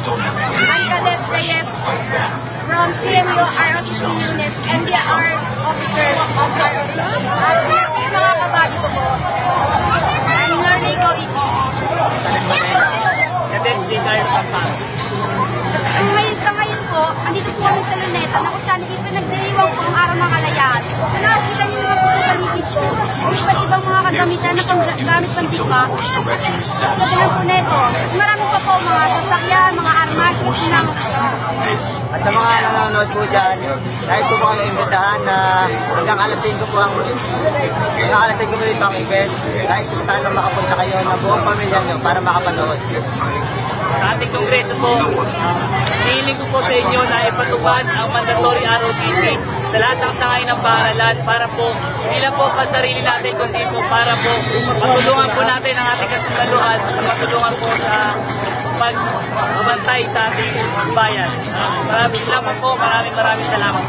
I'm Cadet Reyes from CMU ROTC Unit, NDR Officer of ROTC. At mga kabago ko po, I'm Norrico Iti. Cadet J.K. Papa. Sa ngayon po, andito po kami sa Luneta na kung saan dito nagdiriwang po ang araw ng kalayaan. Nakakita niyo naman po sa paligid ko, iba't ibang mga kagamitan na panggamit ng bigma. Katulad po neto, marami pa po mga sasakyan, mga armas, sinama po. At sa mga nanonood po dyan, dahil po kami imbitahan na hanggang alas 5 po ang dito ang event. Dahil po sana makapunta kayo ng buong pamilya nyo para makapanood. Sa ating kongreso po, hinihiling ko po sa inyo na ipatupad ang mandatory ROTC sa lahat ng sangay ng paaralan para po, hindi lang po para sarili natin, kundi po para po matulungan po natin ang ating kasundaluhan at matulungan po sa pagbabantay sa ating bayan. Maraming salamat po, maraming salamat.